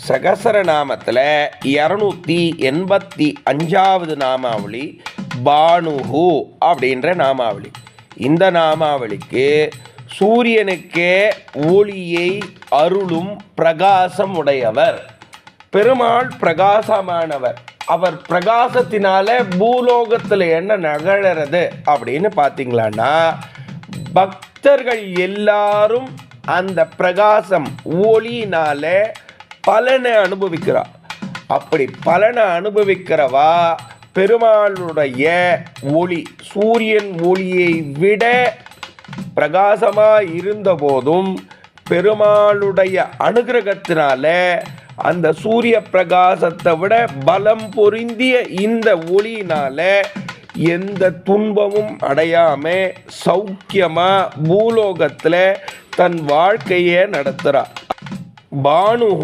சகசரநாமத்தில் 285வது நாமாவளி பானுஹு அப்படின்ற நாமாவளி. இந்த நாமாவளிக்கு சூரியனுக்கே ஒளியை அருளும் பிரகாசம் உடையவர். பெருமாள் பிரகாசமானவர். அவர் பிரகாசத்தினால பூலோகத்தில் என்ன நிகழறது அப்படின்னு பார்த்தீங்களான்னா, பக்தர்கள் எல்லாரும் அந்த பிரகாசம் ஒளியினால பலனை அனுபவிக்கிறார். அப்படி பலனை அனுபவிக்கிறவா பெருமாளுடைய ஒளி சூரியன் ஒளியை விட பிரகாசமாக இருந்த போதும் பெருமாளுடைய அனுகிரகத்தினால அந்த சூரிய பிரகாசத்தை விட பலம் பொருந்திய இந்த ஒளியினால எந்த துன்பமும் அடையாம சௌக்கியமா பூலோகத்தில் தன் வாழ்க்கையை நடத்துகிறார். பானு